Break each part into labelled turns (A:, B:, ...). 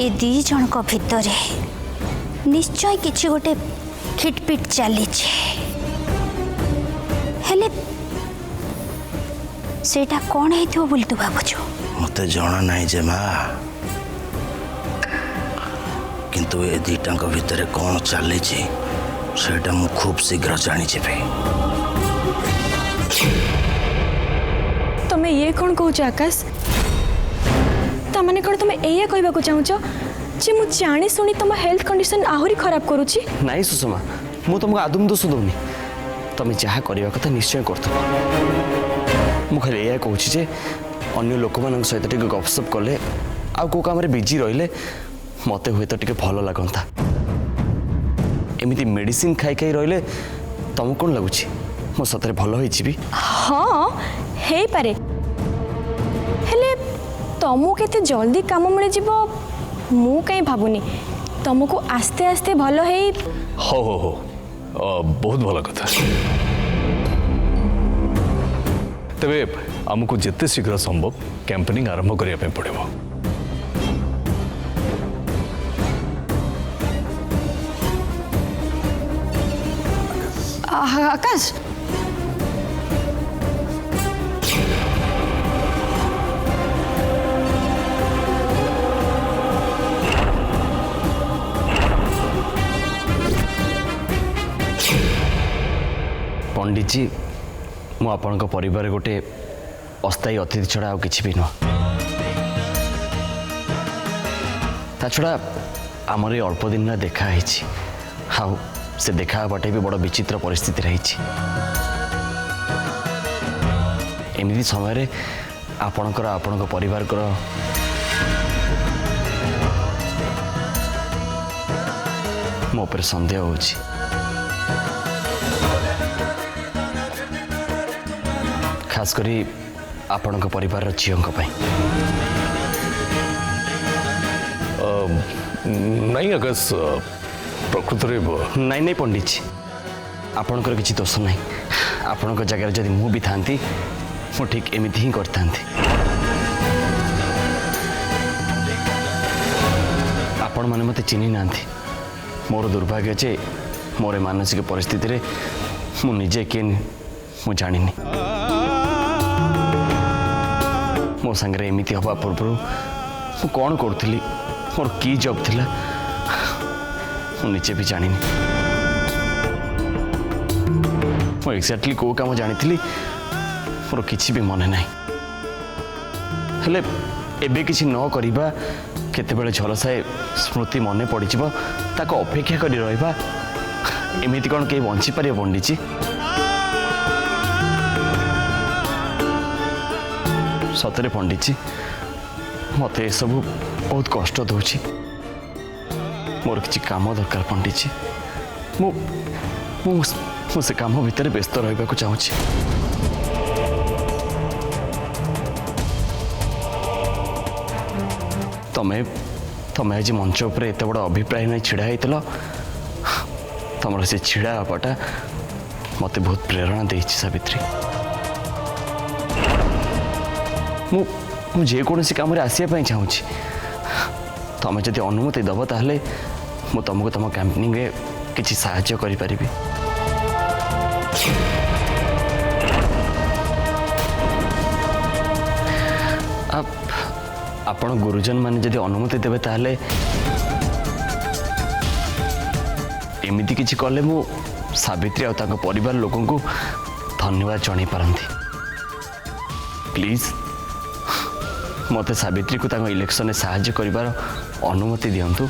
A: ए दी जन भितर निश्चय किछि गोटे खिटपिट चली हेले सेटा कौन है बोली तू भावुଛୁ?
B: मते जाना नहीं जे माँ, किंतु ए दीटा भितर कौन चली सेटा मु खूब शीघ्र जानी जेबे।
C: तुम्हें ये कौन कहूच आकाश? तामाने कौन तुम्हें एया कहबा को चाहूच जे मु जानी सुनी तुम हेल्थ कंडीशन आहुरी खराब करूची?
D: नहीं सुषमा, मु तुमको आदम दोष दौनी। तुम जहाँ करवा कथा निश्चय कर खाली या कहूँ जे अन्य लोक मान सहित टे गपसप कले आउ को काम बिजी रहिले मते हुए तो टे भल लगता। एमती मेडिसिन खाई खाई रहिले तुमको कौन लगुच मो सतरे भल होइछि?
C: हाँ हे पारे, हेले तुमको केते जल्दी काम मिल जिवो मु कहीं भावुनी। तुमको आस्ते आस्ते भल है।
E: हो बहुत भल कथा। तेबे आमको जिते शीघ्र संभव कैंपेनिंग आरंभ करने पड़ो।
C: आकाश
D: पंडित जी, मु आपण परिवार गोटे अस्थायी अतिथि छड़ा आ किसी भी नुह। ता छड़ा आमर अल्प दिन देखा हाँ से देखा बाटे भी बड़ विचित्र परिस्थिति रही। एमती समय आपणकर आपण परिवार मो पर संदेह होची। खास करी आपण परिवार झील
E: नहीं आकाश प्रकृत
D: नहीं नहीं पंडित जी, आपणकर किसी दोष नहीं। आपण जगह जदि मु भी था मु ठीक एमती ही करता। आपण मैंने मत चिन्ह ना, मोर दुर्भाग्य जे मोर मानसिक परिस्थिति रे मु निजे किए मु जानी। मो संगे एमती हवा पूर्व मु कौन करूली, मोर की जॉब थिला निजे भी जानी। मु एक्जाक्टली को काम जानी मोर किसी भी मन ना। हेले एबे किसी न करिबा केतेबेले झलसाए स्मृति मन पड़ ताको अपेक्षा करी रहिबा एमिति कौन के बंची पारे पंडित जी? सतरे पंडित जी मत सब बहुत कष्ट दूची। मोर किसी काम दरकार पंडित जी, मु से काम भितर व्यस्त रहा चाहूँ। तमें तमें आज मंच उपर एत बड़ अभिप्राय नहीं छिड़ा होता तुम से छिड़ा हवाटा मत बहुत प्रेरणा दे सावित्री। जेकोसी कम आसवाई चाहूँ तुम जब अनुमति दब ताहले मु तुमको तुम कैंपेनिंग रे किसी साहाय्य करि परिबी। आपण गुरुजन माने जदि अनुमति देवे ताहले एमिति किछि कले मु सावित्री आ ताको परिवार लोकन को धन्यवाद जणाई पारंती। प्लीज मते सावित्री को ताको इलेक्शन में साहाय्य करिवार अनुमति दियंतु।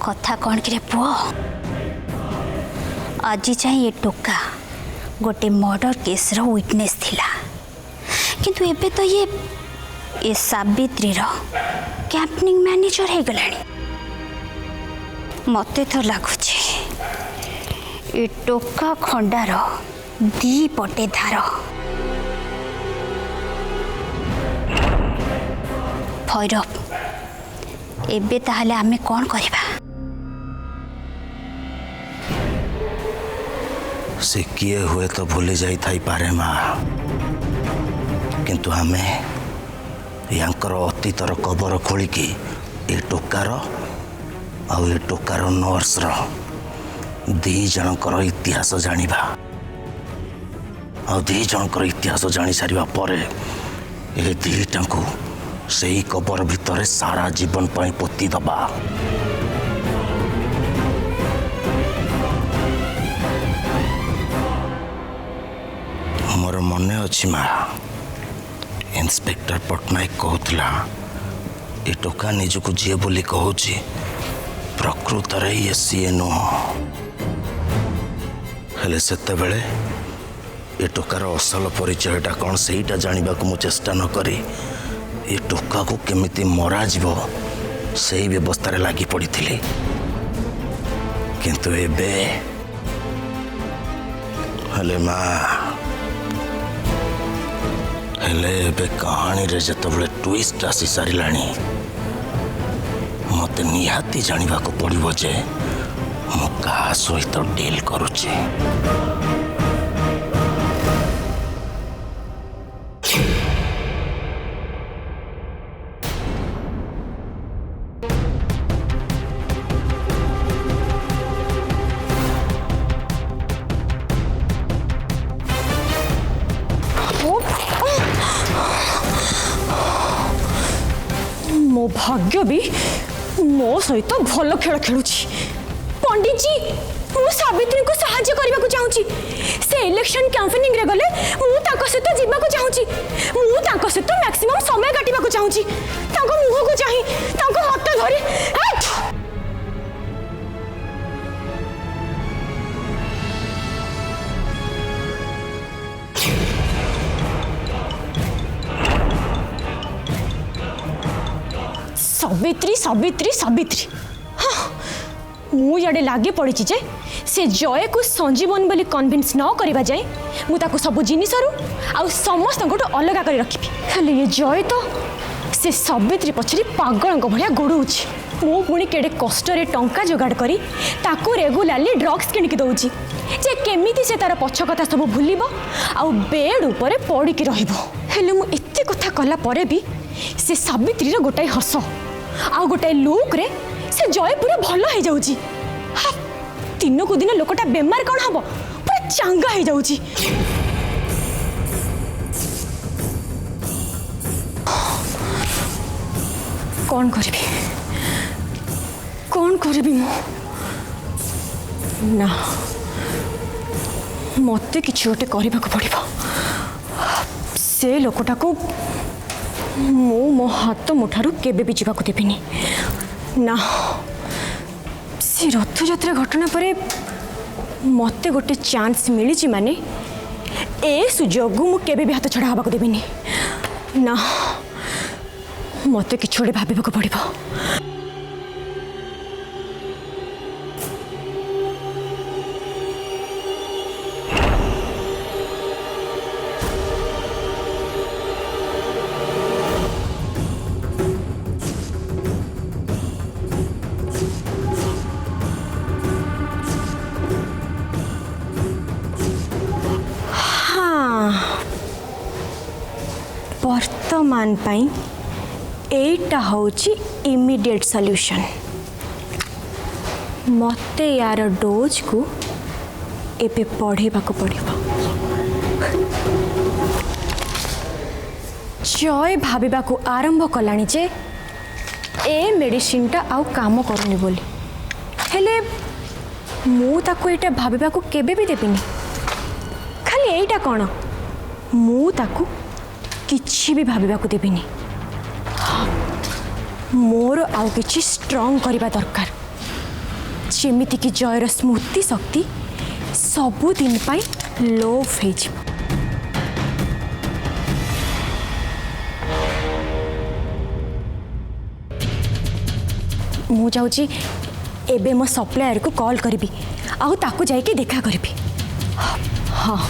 A: कथा कौन कि पुओ आज जाए ये टोका गोटे मर्डर केस रो विटनेस थिला, किंतु एबे तो ये सावित्री रो कैंपेनिंग मैनेजर है गलानी। मते तो लगुच ए टोका खंडार दी पटे धार भैरव एबे ताहले आमे कौन करिबा
B: से किए हुए तो भूली जाई थाई पारे माँ किंतु आमे यांकर अतीतर कबर खोलिकी ए टोकार आउ ए टोकार नर्स दी जनकर इतिहास जानिबा आउ दी जनकर इतिहास जानी सारिबा परे ए दीटांकु सेही कबर भितरे सारा जीवन पाई पोती दबा मोर मने अच्छी माँ इंस्पेक्टर पट्टनायक कहूला ये टोका निजक जी बोली कहूँ प्रकृत ये सीए नुह हेले सेते बेले ये टोकार असल परिचयटा कौन सेटा जानिबा को मु चेष्टा न करी ये टोका को केमिति मरा जीवो सेही व्यवस्था रे लागी पड़ी थिली किंतु एबे हेले माँ हेले एबे कहानी रे जतबले ट्विस्ट आसी सारिलाणी मते निहाती जानिबा को पड़िबो जे मु कहा सहित डील करूची
C: मो भाग्य भी मो सहित भल खेल खेलुची पंडित जी मु सावित्री को सहाय्य करबा को चाहूची से इलेक्शन कैंपेनिंग रे गले मु ताको सहित जीवा को चाहूची मु ताको सहित मैक्सिमम समय काटिबा को चाहूची ताको मुह को चाहि ताको हाथ धरि सावित्री सावित्री सावित्री हाँ मु याडे लागे पड़ी जे से जय को संजीवन बोली कन्विन्स न करबा जाए मु ताको सब जिनिस आ समस्त गोटे अलग कर रखी हेले ये जय तो से सावित्री पछरी पागल भलिया गोड़ुची मु पुणी केडे कष्ट रे टंका जोगाड़ करी ताको रेगुलारली ड्रग्स किणकी दउची जे केमिति से तार पछ कथा सब भूलिबो आ बेड ऊपर पड़ी की रहिबो हेले मु एते कथा कला परे भी से सावित्री रो गोटाई हस आ गोटाई लुक रे से जय पूरा भल हो जाउची दिन को दिन लोकटा बेमार कौन हम पूरा चांगा हो जाउची कौन करी मु ना मते किछि गोटे करबा को पड़िबो से लोकटा को मो हाथ मुठारू केबे भी जावाक देविनी ना से रथ यात्रा घटना परे मते गोटे चांस मिली माने ए सुजोग मु केबे भी हाथ छड़ा हवा को देविनी ना मते किछि गोटे भाबिबाक पड़िबो वर्तमान पाई एटा होची इमीडिएट सॉल्यूशन मते यार डोज को एपे पढ़ेबा को पड़िबो जय भाबिबा को आरंभ कलानी जे ए मेडिसिन टा आउ काम करनी बोली हेले मु ताको एटा भाबिबा को केबे भी देबिनी खाली एटा कोन मु ताको किछि भी भाबिबा को देबिनी मोर आउ किछि स्ट्रांग करिबा दरकार जेमिति कि जयर स्मृति शक्ति सबु दिन पाई लो फेज मु जाउची एबे मो सप्लायर को कॉल करी आउ ताकू जाइके देखा करी। हाँ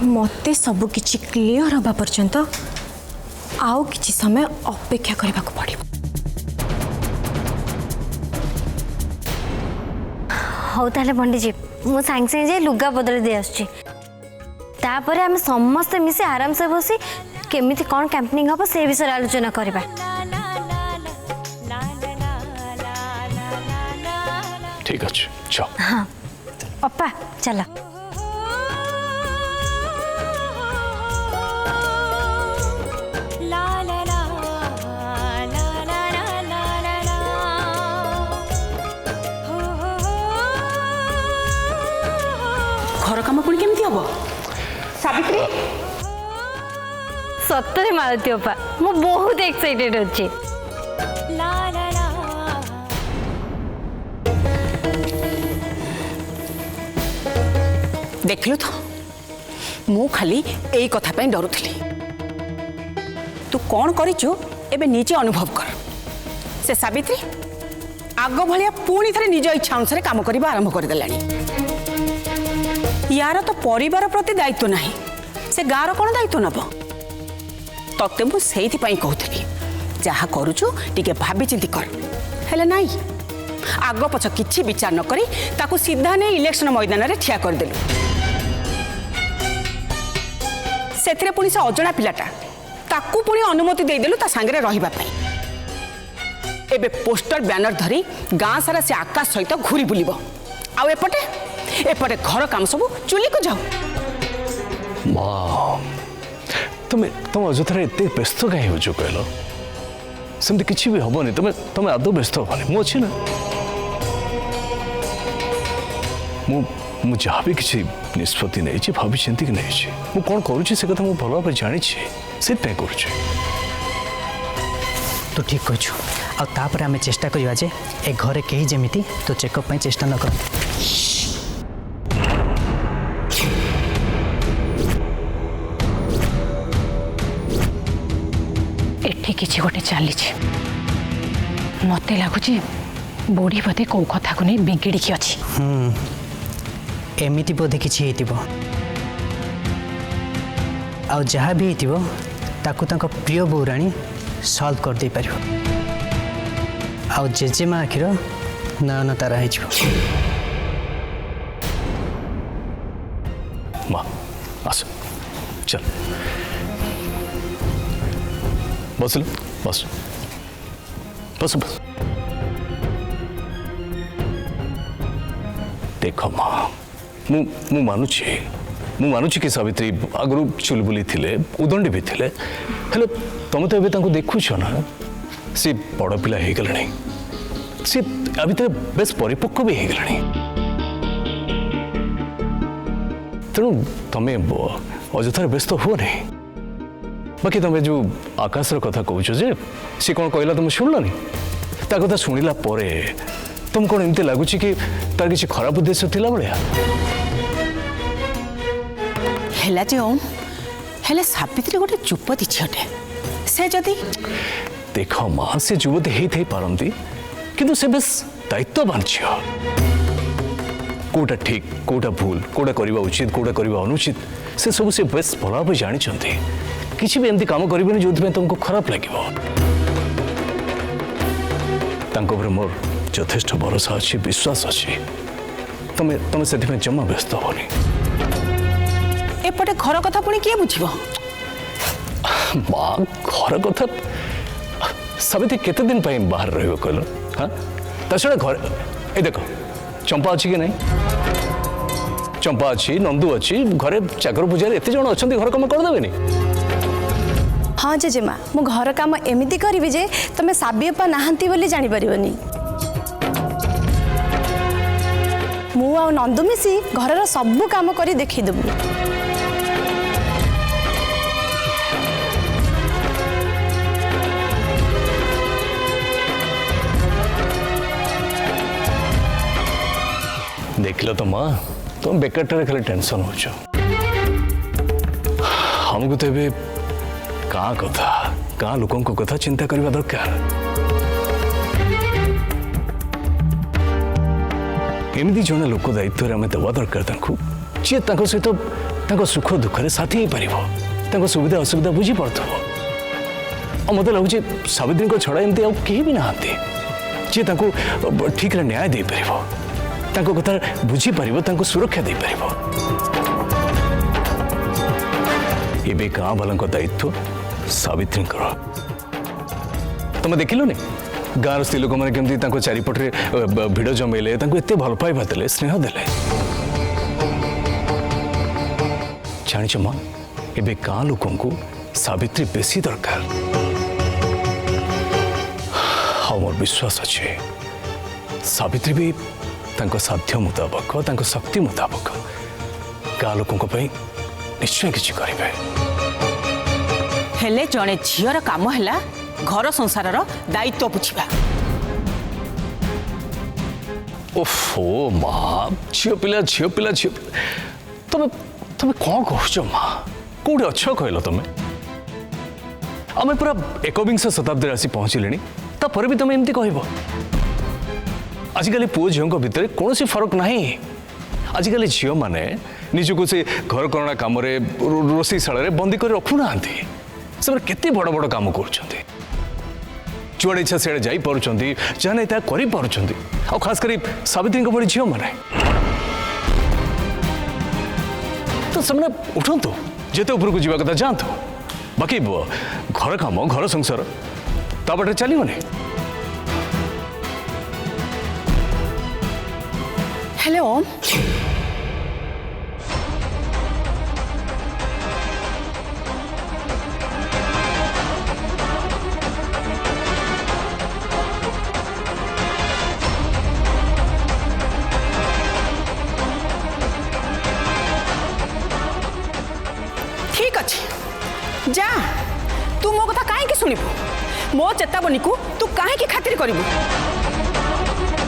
C: मते सबु किछि क्लियर हवा पर्यंत आउ किछि समय अपेक्षा करबा को पड़िबो।
F: हौ ताले पंडित जी मु सांग संगे जे लुगा बदल दे आछी तापर आम समस्त मिसे आराम से बसी केमिति कोन कैंपिंग हबो से विषय आलोचना करबा।
E: ठीक अछि चल।
F: हाँ अप्पा चला।
G: घर काम पुणी केमती हम सावित्री
F: सतरे मालती अप्पा मु बहुत एक्साइटेड अच्छे।
G: देखलु तो मु खाली एई कथा पे डरुथली तू कौन करिचु एबे निजे अनुभव कर। से सावित्री आग भलिया पुणी थरे निज इच्छा अनुसार काम करबा आरंभ कर देलानी। यार तो परिवार प्रति दायित्व नहीं से गाँव कौन दायित्व नब तते मु सेइथि पई कहउथली जहा करूछु टिके भाबी चिंती कर हेले नाही आग पछ किछि विचार न करी ताकू सीधा ने इलेक्शन मैदान रे ठिया कर देलु। सेथिरे पुणी से अजणा पिलाटा ताकू पुणी अनुमति दे देलु ता संगे रहिबा पई। एबे पोस्टर बैनर धरी गाँ सारा से आकाश सहित घूरी बुलिबो आउ एपटे घर काम सब चुली को जाओ।
E: माँ तुम अजथार एत व्यस्त कहीं हो कहल सेमती किसी भी हेनी तुम तुम आदौ व्यस्त हेनी मु अच्छी ना मु जहाँ भी किसी निष्पत्ति नहीं भाभी चिंतिक नहीं मु कौन करुँची से कथा भल भाव जानी से कर।
H: तू ठीक कहु आपर आम चेष्टा करवा जे ए घरे कहीं जमीती तो चेकअप चेष्टा न कर।
G: एठी किछि गोटे चली मत लगुच बुढ़ी बोधे कौ कथा को नहीं बिगिड़ी की अच्छी।
H: एमिति बोधे किछि हेतिबो आ जहाँ भी हेतिबो ताकू तांको प्रिय बौराणी सॉल्व कर दे पारिबो आ जेजेमा आखिर नयन तारा है।
E: माँ आस चल बस बस बस बस देख माँ मु मानुची कि सावित्री आगु चुलबुली थिले उदंडी भी थिले हेले तुम तो एबे देखुछ ना सी बड़ पिला हो गलानी सी आ भितर बेस परिपक्व भी हो गलानी तेणु तुम अजथार व्यस्त हुओ नहीं। बाकी तुम जो आकाश कथा कहूच जे सी कौन कहला तुम शुणलनी ता कथा शुणिला परे तुम कौन एमती लगुच कि तार किसी खराब उद्देश्य थिला बलिया
G: हेला जे ओम हेले सावित्री गोटे चुपती झीटे से जदि
E: देख माँ से युवती ही पारती किंतु से बेस दायित्ववान झील कोटा ठीक कोटा भूल कोटा करवा उचित कोटा करवा अनुचित से सब से बेस भल भाव जानते किसी भी एमती काम करें जो तुमको खराब लगे मोर यथेष्ट भरोसा अच्छी विश्वास अच्छी तुम तुम से जमा व्यस्त होनी।
G: एपटे घर कथा पुणी किए बुझ
E: माँ घर कथा सावित्री केते दिन पाई बाहर रहिबो कहलो हां ता छड़ा घर ए देखो चंपा अछि कि नहीं चंपा अछि नंदू अछि घरे चाकर पूजा एते जण अछंती घर काम कर देबेनी
I: हाँ जेजेमा मु घर काम एमती करी जे तुम साबियपा नहांती बोली जानी परिबनी मु आ नंदू मिसी घर सबू काम करी देखी देबू
E: देखल तो माँ तुम बेकार खाली टेंशन हो हमको तो ये गाँ कथा गाँ लोकों कथा चिंता करने दरकार एमती जड़े लोक दायित्व आम देवा दरकार जी सहित सुख दुख साथी हो पार सुविधा असुविधा बुझी पार्थ मत लगुच सावित्री छड़ा एमती कहीं भी नहांती जी ठीक न्याय दे पार कथा बुझी पार सुरक्षा दे पार ये गाँ वालों दायित्व सावित्री तुम देखिलुनि गाँव स्त्री लोक मैंने केमती चारिपटे भिड़ जमेले एत भल पाइबा देले स्नेह देले जानिच माँ एबे गाँ लोक सावित्री बेसी दरकार मोर विश्वास अच्छे सावित्री भी साध्य मुताबक शक्ति मुताबक गाँ लोकों निश्चय किसी करेंगे
G: हेले जड़े झीर काम है घर संसार दायित्व बुझा
E: ओफो माँ झील पिला तुम तुम कौन कह माँ कौटे अच्छ कहल तुम आम पूरा एकविंश शताब्दी आसी पहुँचले तापर भी तुम एमती कह आजिकल पुओ झील भितर कौन फरक ना आजिकल झील मैंने निजक से घर करणा कम रोषईशाला बंदी कर रखुना से केते बड़ बड़ काम कर जुआड़े इच्छा से जा पार खास कर सावित्री बड़ी झील मैंने तो से उठतु जिते उपरको जावा कथा जातु बाकी घर काम घर संसार तापटे चलने
G: हेले ओम ठीक अच्छे जा तू मो कथा कहीं शुणु मो चेतावनी को तू कहीं खातिर करू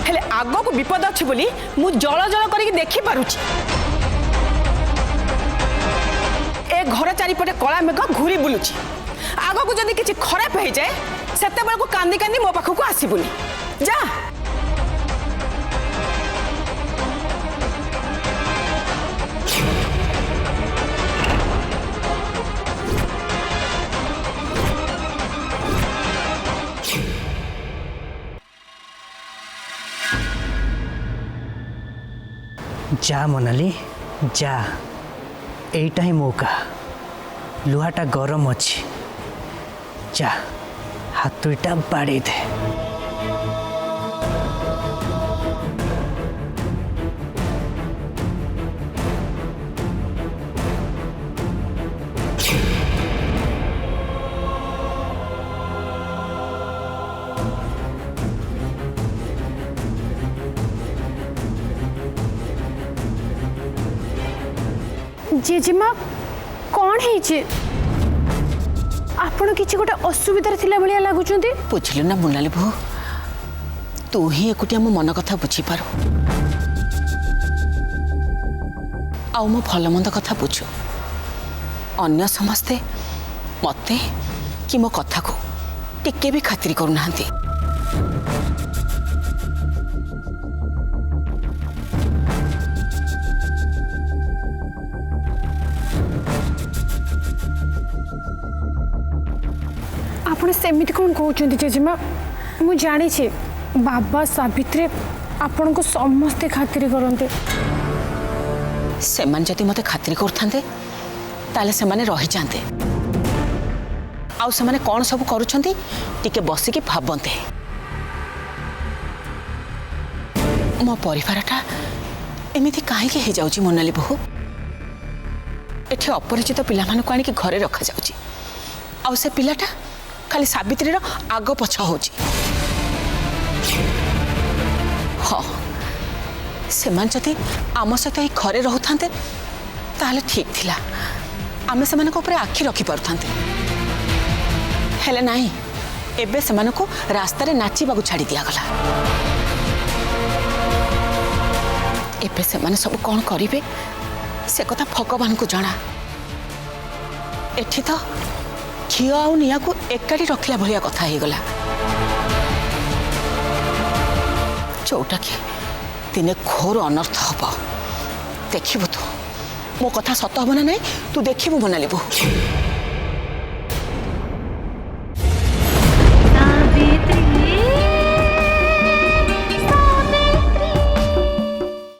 G: हेले आग को विपद अच्छी बोली मु जल जल करके देखी पारुची ए घर चारिपटे कला मेघ घूरी बुलुची आग को जदि किसी खराब हो जाए सेते बेल को कांदी कांदी मो पाखक आसबुनी जा
H: जा मोनाली जा एटा ही मौका लुहाटा गरम अच्छी जा हाथुईटा बाड़ी दे
C: जेजेमा कौन है आपण किसी गोटे असुविधा थिला भलिया लागुचंती
G: बुझिलु ना मुनाली बहू तू ही एकुटिया मो मन कथा बुझी पारु आ मो भल मंद कथा बुझु अन्य समस्ते मते कि मो कथा को टिके भी खातिर करू नाहंती
C: आपण सेमिति कौन कहते जेजेमा मु जानी बाबा सावित्री आपण को समस्ते खातिर करते
G: सेमान जदि मते खातिर करथांते ताले सेमाने रहि जाते आउ से माने कौन सब करूछंती टिके बसिकी भाबंते मो परिवारटा एमिति काहेकि हे जाउची मोनाली बहु एठी अपरिचित पिला मानकु आनी कि घरे रखा जाउची आउ से पिलाटा खाली सावित्री रो आगो पछ होची हाँ से जदि आम सहित ही घरे रोते ताहले ठीक थिला आमे से आखि रखी पारुथांते हेले नाही एबे से रास्ता रे नाचिबाकू छाड़ी दियागला एबे से माने सब कौन करिवे से कथा भगवान को जना एठी तो झियो आउ निया को एकाठी रखला भलिया कथा हे गला चौटा के दिने घोर अनर्थ हब देखिबु तू मो कथा सत हब ना नहीं तू देखिबु मोनाली बहु